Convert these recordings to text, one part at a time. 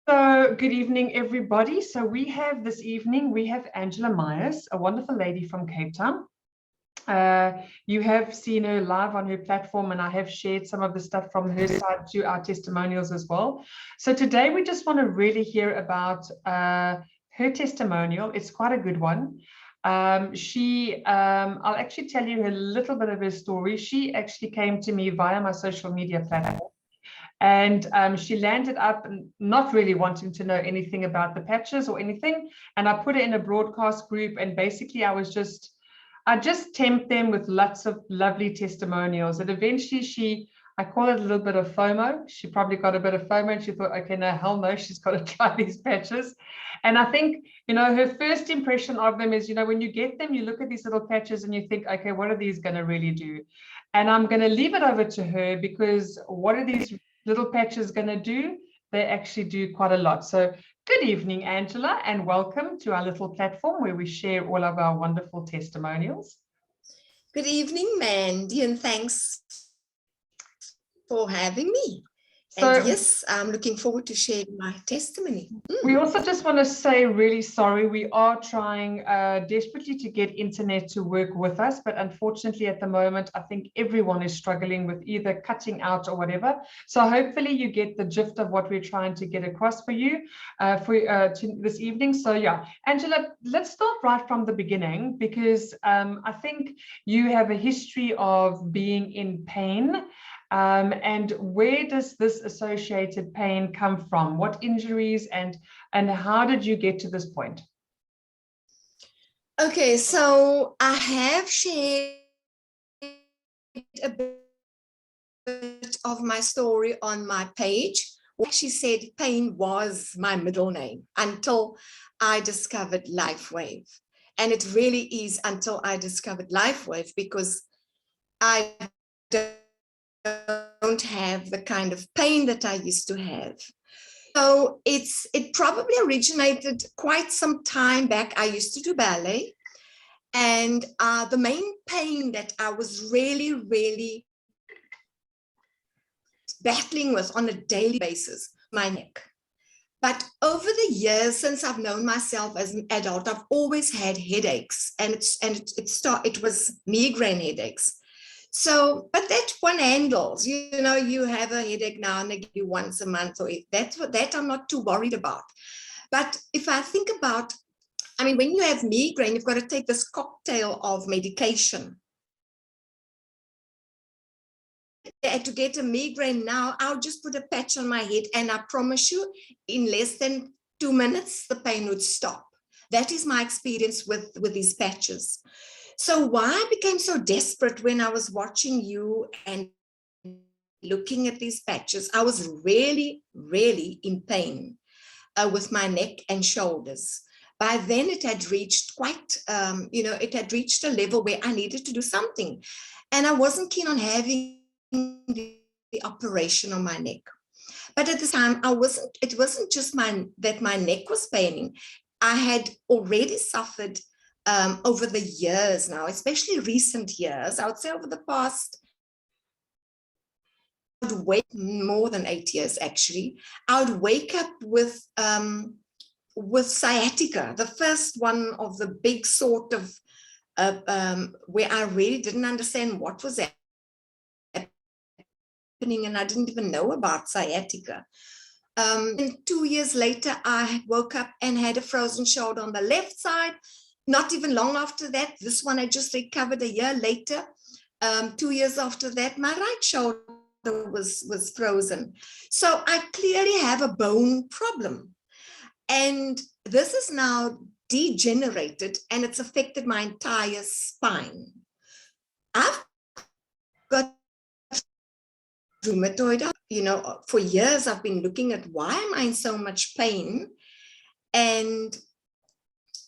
So, good evening, everybody. So, this evening, we have Anglea Mias, a wonderful lady from Cape Town. You have seen her live on her platform, and I have shared some of the stuff from her side to our testimonials as well. So, today we just want to really hear about her testimonial. It's quite a good one. I'll actually tell you a little bit of her story. She actually came to me via my social media platform. And she landed up not really wanting to know anything about the patches or anything. And I put it in a broadcast group. And basically, I just tempt them with lots of lovely testimonials. And eventually I call it a little bit of FOMO. She probably got a bit of FOMO and she thought, okay, no, hell no, she's got to try these patches. And I think, her first impression of them is, when you get them, you look at these little patches and you think, okay, what are these going to really do? And I'm going to leave it over to her, because what are these little patches going to do? They actually do quite a lot. So good evening, Anglea, and welcome to our little platform where we share all of our wonderful testimonials. Good evening, Mandy, and thanks for having me. And yes, I'm looking forward to sharing my testimony. We also just want to say really sorry. We are trying desperately to get internet to work with us, but unfortunately at the moment, I think everyone is struggling with either cutting out or whatever. So hopefully you get the gist of what we're trying to get across for you this evening. So yeah, Anglea, let's start right from the beginning, because I think you have a history of being in pain. And where does this associated pain come from? What injuries and how did you get to this point? Okay, so I have shared a bit of my story on my page. She said pain was my middle name until I discovered Lifewave. And it really is until I discovered Lifewave, because I don't have the kind of pain that I used to have. So it probably originated quite some time back. I used to do ballet, and the main pain that I was really, really battling with on a daily basis, my neck. But over the years, since I've known myself as an adult, I've always had headaches, and it was migraine headaches. So, but that one handles, you have a headache now and again once a month, or that I'm not too worried about. But if I think about, when you have migraine, you've got to take this cocktail of medication. To get a migraine now, I'll just put a patch on my head, and I promise you, in less than 2 minutes, the pain would stop. That is my experience with these patches. So why I became so desperate when I was watching you and looking at these patches, I was really, really in pain with my neck and shoulders. By then it had reached it had reached a level where I needed to do something. And I wasn't keen on having the operation on my neck. But at the time, it wasn't just that my neck was paining. I had already suffered over the years now, especially recent years, I would say over the past, more than 8 years actually, I would wake up with sciatica, the first one of the big sort of, where I really didn't understand what was happening, and I didn't even know about sciatica. And 2 years later, I woke up and had a frozen shoulder on the left side. Not even long after that, this one I just recovered a year later. 2 years after that, my right shoulder was frozen. So I clearly have a bone problem. And this is now degenerated, and it's affected my entire spine. I've got rheumatoid, for years I've been looking at why am I in so much pain? And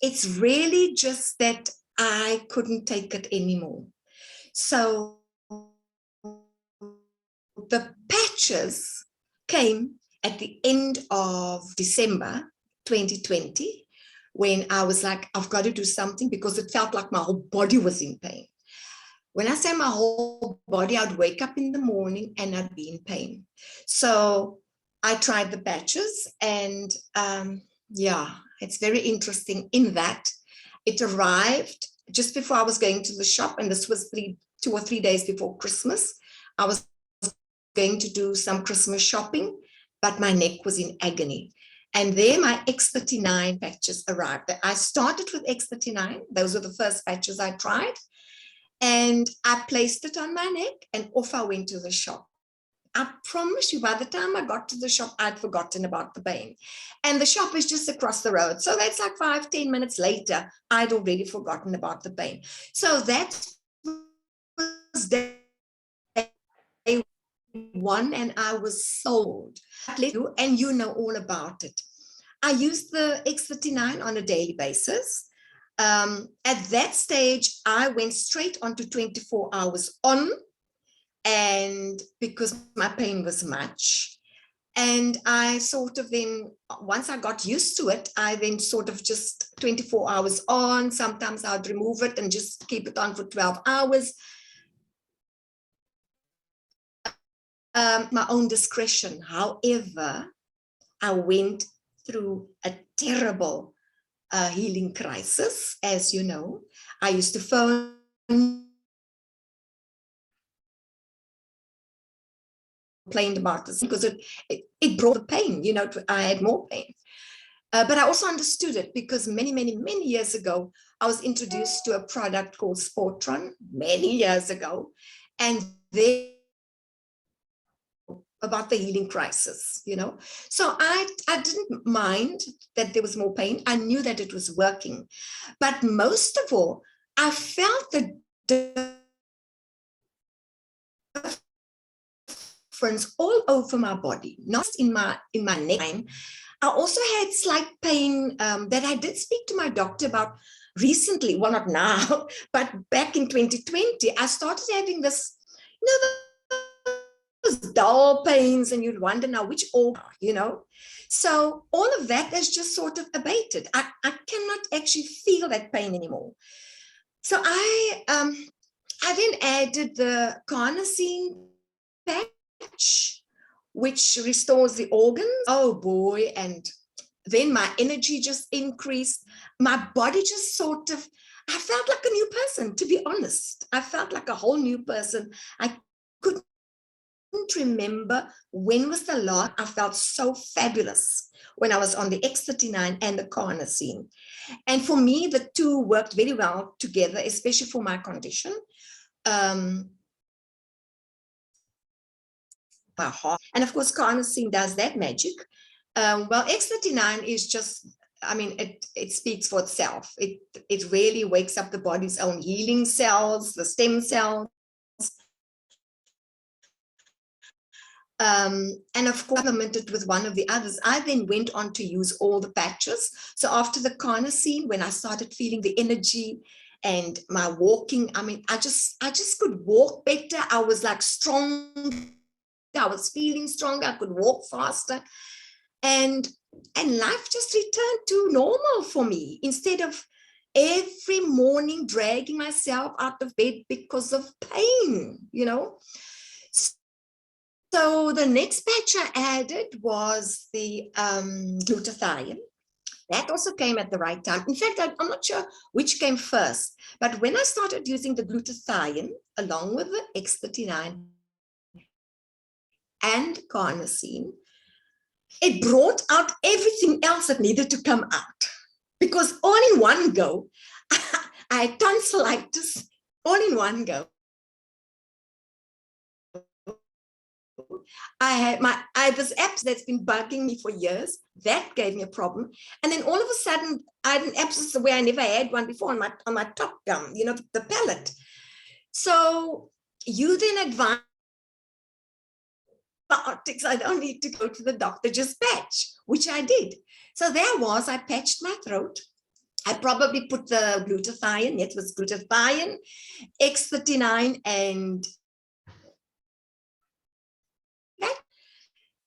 it's really just that I couldn't take it anymore. So the patches came at the end of December 2020, when I was like, I've got to do something, because it felt like my whole body was in pain. When I say my whole body, I'd wake up in the morning and I'd be in pain. So I tried the patches, and yeah, it's very interesting in that it arrived just before I was going to the shop, and this was 2 or 3 days before Christmas. I was going to do some Christmas shopping, but my neck was in agony. And there my X39 patches arrived. I started with X39. Those were the first patches I tried. And I placed it on my neck, and off I went to the shop. I promise you, by the time I got to the shop, I'd forgotten about the pain. And the shop is just across the road. So that's like 5-10 minutes later, I'd already forgotten about the pain. So that was day one, and I was sold. And you know all about it. I used the X39 on a daily basis. At that stage, I went straight onto 24 hours on, and because my pain was much. And I sort of then, once I got used to it, I then sort of just 24 hours on. Sometimes I'd remove it and just keep it on for 12 hours. My own discretion. However, I went through a terrible healing crisis, as you know. I used to phone complained about this because it brought the pain, you know, I had more pain. But I also understood it because many years ago, I was introduced to a product called Sportron many years ago. And they about the healing crisis, you know. So I didn't mind that there was more pain. I knew that it was working. But most of all, I felt the difference all over my body, not in my neck. I also had slight pain that I did speak to my doctor about recently. Well, not now, but back in 2020, I started having this, you know, dull pains, and you'd wonder now which organ, you know. So all of that has just sort of abated. I cannot actually feel that pain anymore. So I then added the carnosine patch, which restores the organs. Oh boy. And then my energy just increased. My body just sort of, I felt like a new person, to be honest. I felt like a whole new person. I couldn't remember when was the last I felt so fabulous, when I was on the X39 and the carnosine. And for me, the two worked very well together, especially for my condition. My heart. And of course, carnosine does that magic. Well, X39 is just, I mean, it speaks for itself. It really wakes up the body's own healing cells, the stem cells. And of course, supplemented with one of the others. I then went on to use all the patches. So after the carnosine, when I started feeling the energy and my walking, I mean, I just could walk better. I was like strong. I was feeling stronger. I could walk faster. And life just returned to normal for me, instead of every morning dragging myself out of bed because of pain, you know. So the next patch I added was the glutathione. That also came at the right time. In fact, I'm not sure which came first, but when I started using the glutathione along with the X39 and carnosine, it brought out everything else that needed to come out. Because all in one go, I had tonsillitis all in one go. I had this abscess that's been bugging me for years. That gave me a problem. And then all of a sudden, I had an abscess where I never had one before on my top gum, you know, the palate. So you then advise antibiotics. I don't need to go to the doctor, just patch, which I did. So there was, I patched my throat. I probably put the glutathione, it was glutathione, X39, and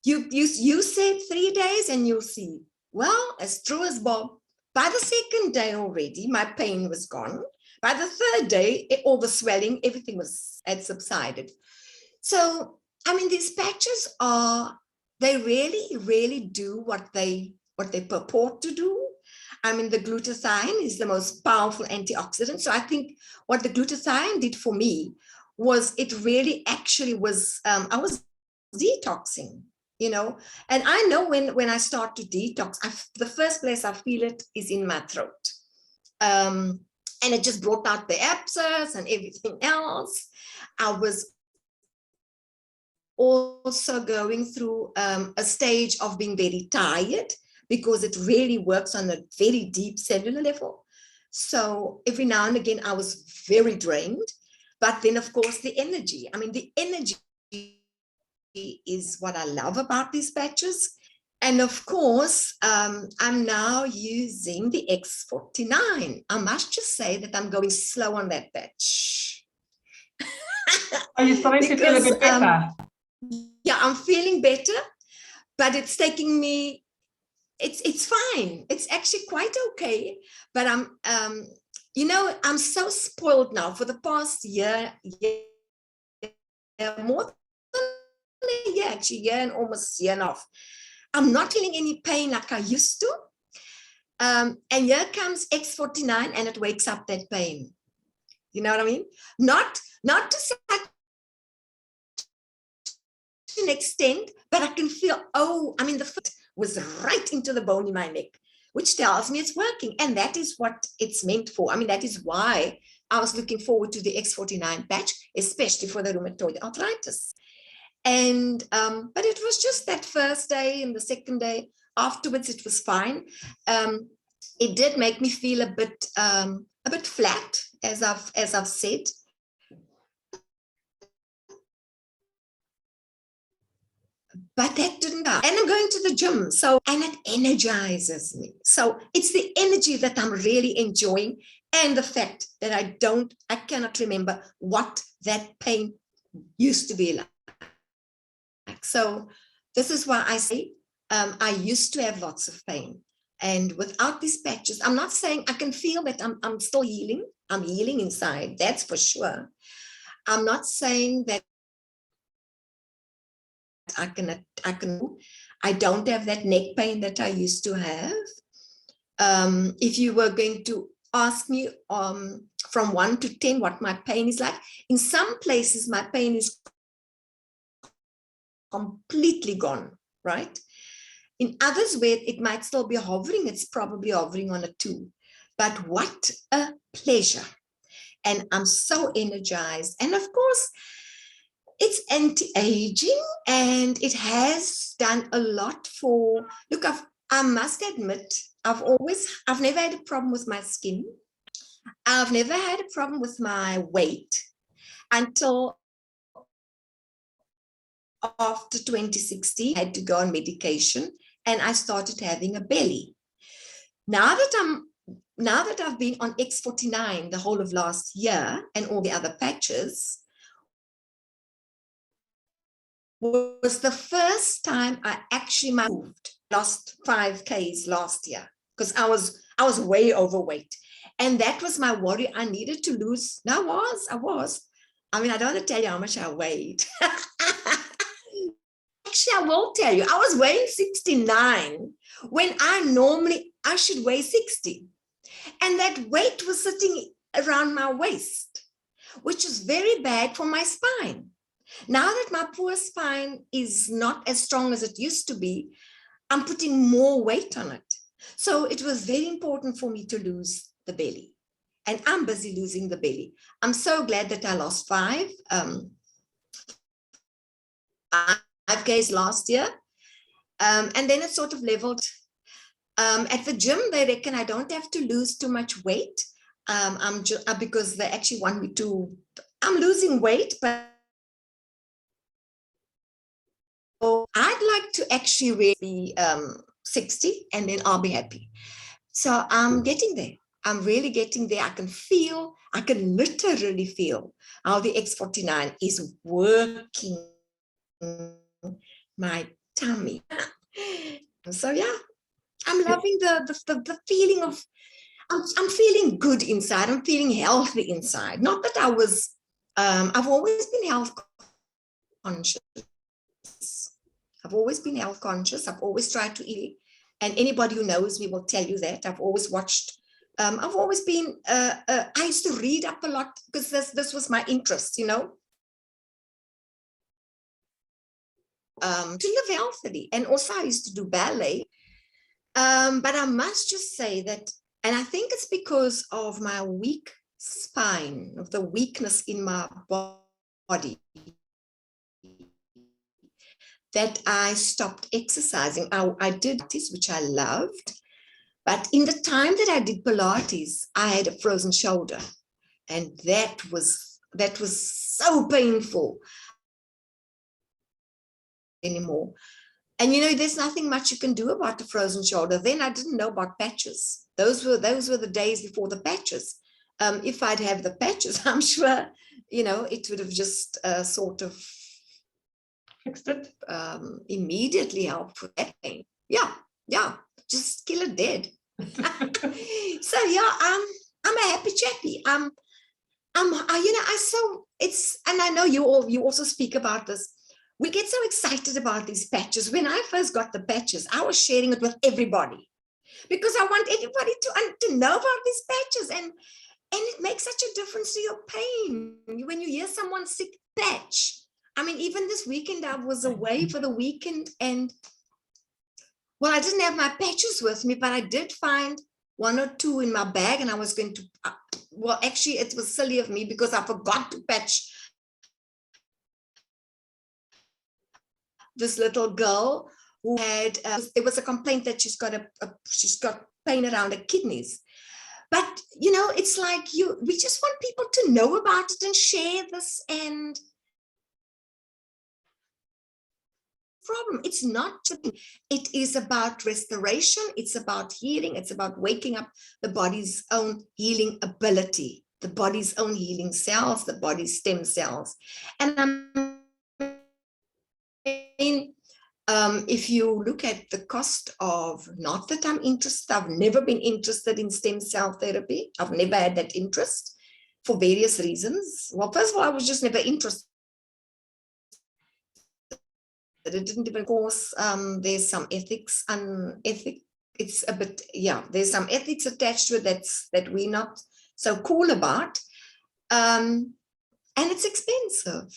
you said 3 days and you'll see. Well, as true as Bob, by the second day already, my pain was gone. By the third day, all the swelling, everything had subsided. So, I mean, these patches are they really do what they purport to do. I mean, the glutathione is the most powerful antioxidant. So I think what the glutathione did for me was it really actually was, I was detoxing, you know, and I know when I start to detox, the first place I feel it is in my throat. And it just brought out the abscess and everything else. I was also going through a stage of being very tired, because it really works on a very deep cellular level. So every now and again, I was very drained. But then, of course, the energy. I mean, the energy is what I love about these patches. And of course, I'm now using the X49. I must just say that I'm going slow on that patch. Are you starting to feel a bit better? Yeah, I'm feeling better, but it's taking me, it's fine. It's actually quite okay. But you know, I'm so spoiled now for the past year, more than a year, actually, year and almost a year and a half. I'm not feeling any pain like I used to. And here comes X49 and it wakes up that pain. You know what I mean? Not to such an extent, but I can feel, oh, I mean, the foot was right into the bone in my neck, which tells me it's working. And that is what it's meant for. I mean, that is why I was looking forward to the X49 patch, especially for the rheumatoid arthritis. And but it was just that first day and the second day. Afterwards, it was fine. It did make me feel a bit flat, as I've said. But that didn't go. And I'm going to the gym, and it energizes me. So it's the energy that I'm really enjoying, and the fact that I cannot remember what that pain used to be like. So this is why I say I used to have lots of pain. And without these patches, I'm not saying, I can feel that I'm still healing. I'm healing inside, that's for sure. I'm not saying that I don't have that neck pain that I used to have. If you were going to ask me from 1 to 10 what my pain is like, in some places my pain is completely gone, right? In others where it might still be hovering, it's probably hovering on a 2. But what a pleasure. And I'm so energized. And of course, it's anti-aging, and it has done a lot for, look, I must admit, I've never had a problem with my skin. I've never had a problem with my weight until after 2016, I had to go on medication and I started having a belly. Now that I've been on X49 the whole of last year and all the other patches, was the first time I actually moved, lost 5 kgs last year, because I was way overweight. And that was my worry. I needed to lose. I was. I mean, I don't want to tell you how much I weighed. Actually, I will tell you, I was weighing 69 when I should weigh 60. And that weight was sitting around my waist, which is very bad for my spine. Now that my poor spine is not as strong as it used to be, I'm putting more weight on it. So it was very important for me to lose the belly. And I'm busy losing the belly. I'm so glad that I lost 5 kgs last year. And then it sort of leveled. At the gym, they reckon I don't have to lose too much weight. Because they actually want me to, I'm losing weight, but I'd like to actually really be 60 and then I'll be happy. So I'm getting there. I'm really getting there. I can literally feel how the X49 is working my tummy. So yeah, I'm loving the feeling of, I'm feeling good inside. I'm feeling healthy inside. Not that I've always been health conscious. I've always been health conscious. I've always tried to eat. And anybody who knows me will tell you that. I've always watched. I've always been, I used to read up a lot because this was my interest, you know, to live healthily. And also I used to do ballet. But I must just say that, and I think it's because of my weak spine, of the weakness in my body, that I stopped exercising. I did Pilates, which I loved, but in the time that I did Pilates, I had a frozen shoulder, and that was so painful anymore. And you know, there's nothing much you can do about the frozen shoulder. Then I didn't know about patches. Those were the days before the patches. If I'd have the patches, I'm sure, you know, it would have just sort of Fixed it. Immediately helped with that pain. Yeah, just kill it dead. So yeah, I'm a happy chappy. You know, and I know you also speak about this. We get so excited about these patches. When I first got the patches, I was sharing it with everybody because I want everybody to know about these patches, and it makes such a difference to your pain when you hear someone sick patch. I mean, even this weekend, I was away for the weekend, and well, I didn't have my patches with me, but I did find one or two in my bag, and I was going to, well, actually, it was silly of me because I forgot to patch this little girl who had, there was a complaint that she's got pain around her kidneys. But, you know, it's like we just want people to know about it and share this, and problem. It's not, it is about restoration. It's about healing. It's about waking up the body's own healing ability, the body's own healing cells, the body's stem cells. And I mean, if you look at the cost of, not that I'm interested, I've never been interested in stem cell therapy. I've never had that interest for various reasons. Well, first of all, I was just never interested. It didn't even course. There's some ethics it's a bit, yeah, there's some ethics attached to it that we're not so cool about, and it's expensive.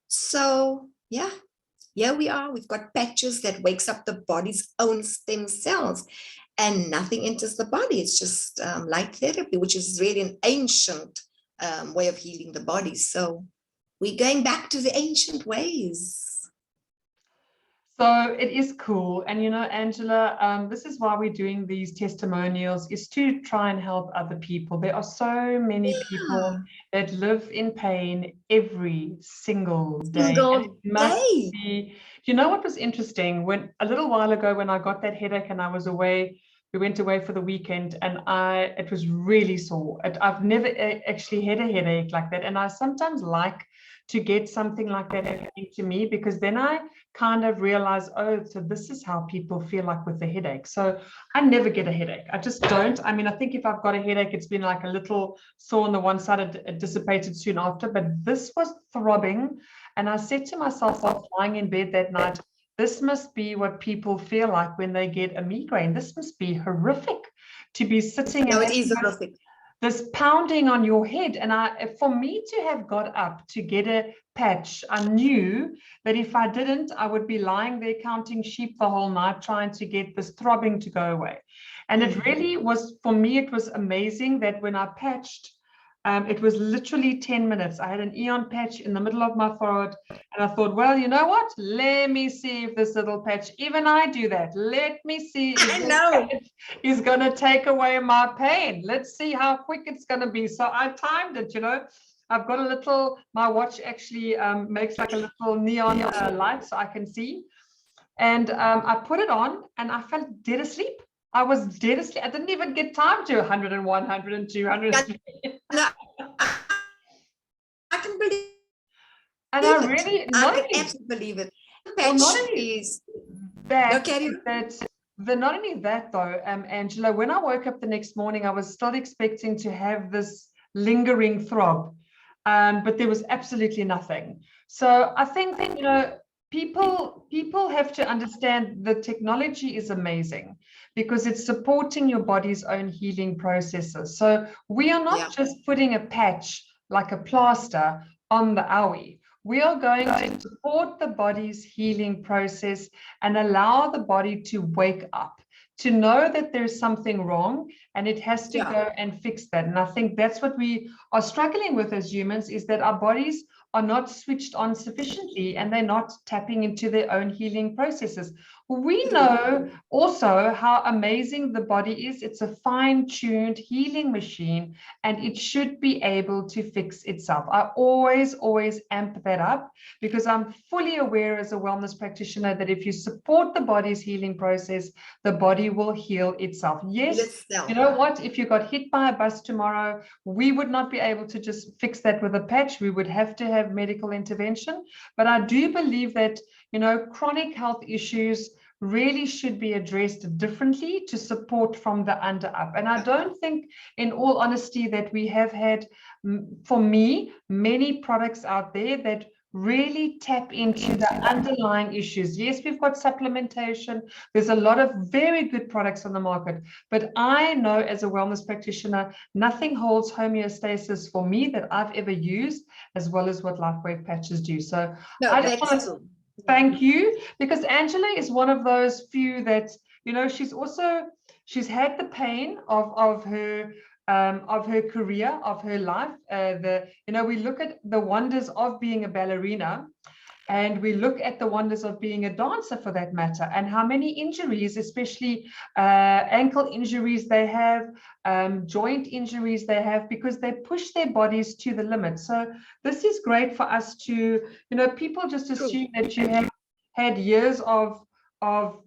So yeah, here we are. We've got patches that wakes up the body's own stem cells, and nothing enters the body. It's just light therapy, which is really an ancient way of healing the body. So we're going back to the ancient ways. So it is cool. And, you know, Angela, this is why we're doing these testimonials, is to try and help other people. There are so many people that live in pain every single day. You know what was interesting? When a little while ago, when I got that headache and I was away, we went away for the weekend, and it was really sore. I've never actually had a headache like that. And I sometimes like to get something like that happening to me, because then I kind of realize, oh, so this is how people feel like with the headache. So I never get a headache. I just don't. I mean, I think if I've got a headache, it's been like a little sore on the one side, it dissipated soon after, but this was throbbing. And I said to myself, while lying in bed that night, this must be what people feel like when they get a migraine. This must be horrific to be sitting and it is horrific. This pounding on your head. And for me to have got up to get a patch, I knew that if I didn't, I would be lying there counting sheep the whole night, trying to get this throbbing to go away. And it really was, for me, it was amazing that when I patched, it was literally 10 minutes. I had an Eon patch in the middle of my forehead, and I thought, well, you know what? Let me see if this little patch, even I do that. Let me see if this patch is going to take away my pain. Let's see how quick it's going to be. So I timed it, you know. I've got a little, my watch actually makes like a little neon light so I can see. And I put it on, and I felt dead asleep. I was dead asleep. I didn't even get time to 101, 102, 103. No, I can believe it. And I really, I can absolutely believe it. Well, not only not only that though, Angela, when I woke up the next morning, I was still expecting to have this lingering throb, but there was absolutely nothing. So I think, you know, people have to understand the technology is amazing because it's supporting your body's own healing processes. So we are not just putting a patch like a plaster on the owie. We are going to support the body's healing process and allow the body to wake up, to know that there's something wrong and it has to go and fix that. And I think that's what we are struggling with as humans, is that our bodies are not switched on sufficiently and they're not tapping into their own healing processes. We know also how amazing the body is. It's a fine-tuned healing machine and it should be able to fix itself. I always amp that up because I'm fully aware as a wellness practitioner that if you support the body's healing process, the body will heal itself. Yes, you know what? If you got hit by a bus tomorrow, we would not be able to just fix that with a patch. We would have to have medical intervention. But I do believe that, you know, chronic health issues really should be addressed differently to support from the under up. And I don't think, in all honesty, that we have had, for me, many products out there that really tap into the underlying issues. Yes, we've got supplementation. There's a lot of very good products on the market, but I know as a wellness practitioner, nothing holds homeostasis for me that I've ever used as well as what Lifewave patches do. So I just want to thank you, because Angela is one of those few that, you know, she's had the pain of her career, of her life. You know, we look at the wonders of being a ballerina and we look at the wonders of being a dancer for that matter, and how many injuries, especially ankle injuries they have, joint injuries they have, because they push their bodies to the limit. So this is great for us to, you know, people just assume that you have had years of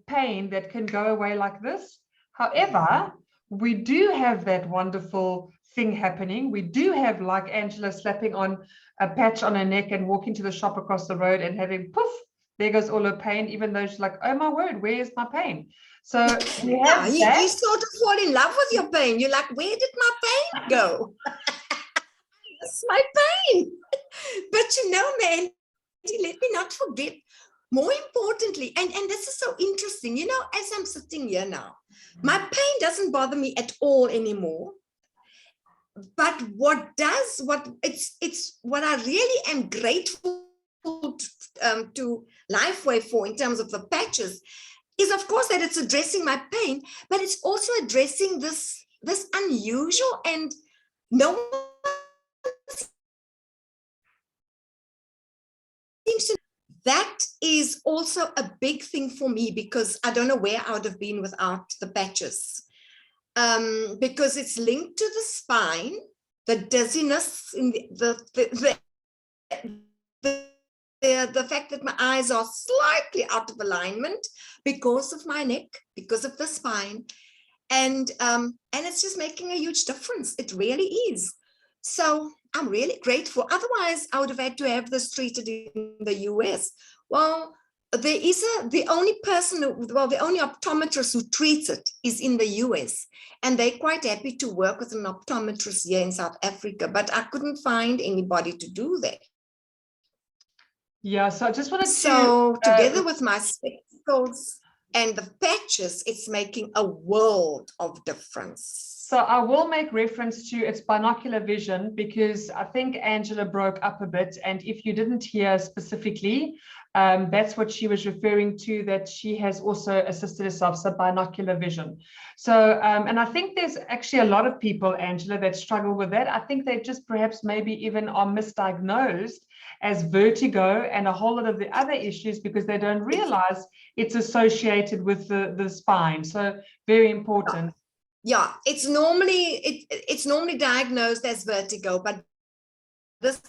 pain that can go away like this. However, we do have that wonderful thing happening. We do have, like Angela, slapping on a patch on her neck and walking to the shop across the road and having poof, there goes all her pain, even though she's like, oh my word, where is my pain? So we have you sort of fall in love with your pain. You're like, where did my pain go? It's my pain. But you know, man, let me not forget, more importantly, and this is so interesting, you know, as I'm sitting here now, my pain doesn't bother me at all anymore. But it's what I really am grateful to Lifewave for in terms of the patches is, of course, that it's addressing my pain, but it's also addressing this unusual and no one seems to. That is also a big thing for me, because I don't know where I would have been without the patches. Because it's linked to the spine, the dizziness, in the fact that my eyes are slightly out of alignment because of my neck, because of the spine, and it's just making a huge difference. It really is. So I'm really grateful. Otherwise, I would have had to have this treated in the US. Well, the only optometrist who treats it is in the US, and they're quite happy to work with an optometrist here in South Africa, but I couldn't find anybody to do that. Yeah, so I just wanted to... So together with my spectacles and the patches, it's making a world of difference. So I will make reference to its binocular vision, because I think Angela broke up a bit, and if you didn't hear specifically, that's what she was referring to, that she has also assisted herself, so binocular vision. So, and I think there's actually a lot of people, Angela, that struggle with that. I think they just perhaps maybe even are misdiagnosed as vertigo and a whole lot of the other issues, because they don't realize it's associated with the spine. So very important. Yeah, it's normally diagnosed as vertigo, but this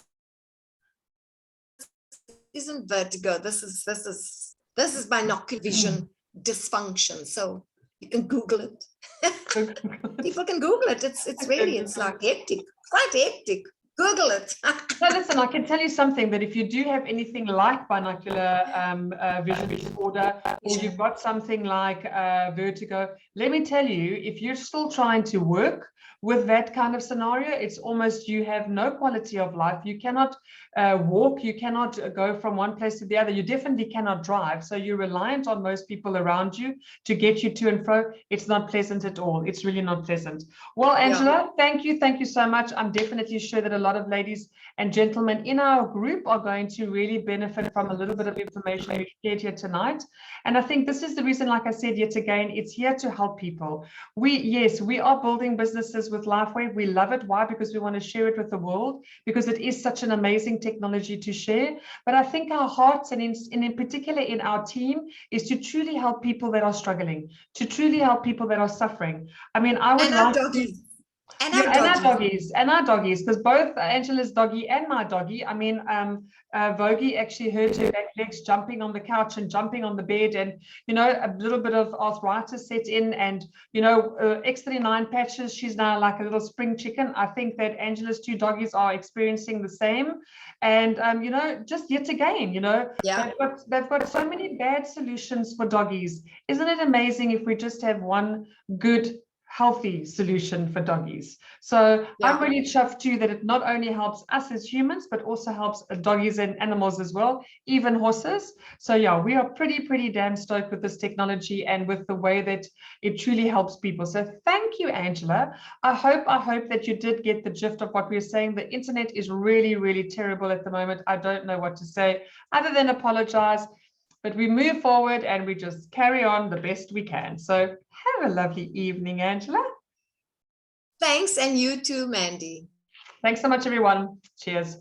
isn't vertigo. This is binocular vision dysfunction. So you can Google it. People can Google it. It's really, it's like hectic, quite hectic. Google it. No, listen, I can tell you something, that if you do have anything like binocular vision disorder, or you've got something like vertigo, let me tell you, if you're still trying to work with that kind of scenario, it's almost, you have no quality of life. You cannot walk, you cannot go from one place to the other. You definitely cannot drive. So you're reliant on most people around you to get you to and fro. It's not pleasant at all. It's really not pleasant. Well, Angela, thank you. Thank you so much. I'm definitely sure that a lot of ladies and gentlemen in our group are going to really benefit from a little bit of information we shared here tonight. And I think this is the reason, like I said, yet again, it's here to help people. Yes, we are building businesses with Lifewave. We love it. Why? Because we want to share it with the world, because it is such an amazing technology to share. But I think our hearts, and in particular in our team, is to truly help people that are struggling, to truly help people that are suffering. I mean, I would like to. And our doggies, because both Angela's doggy and my doggy, I mean, Vogie actually hurt her back legs jumping on the couch and jumping on the bed, and, you know, a little bit of arthritis set in, and, you know, X39 patches. She's now like a little spring chicken. I think that Angela's two doggies are experiencing the same. And, you know, just yet again, you know, they've got so many bad solutions for doggies. Isn't it amazing if we just have one good, healthy solution for doggies? So I'm really chuffed too that it not only helps us as humans, but also helps doggies and animals as well, even horses. So yeah, we are pretty damn stoked with this technology and with the way that it truly helps people. So thank you, Angela. I hope that you did get the gist of what we're saying. The internet is really terrible at the moment. I don't know what to say other than apologize. But we move forward and we just carry on the best we can. So have a lovely evening, Angela. Thanks, and you too, Mandy. Thanks so much, everyone. Cheers.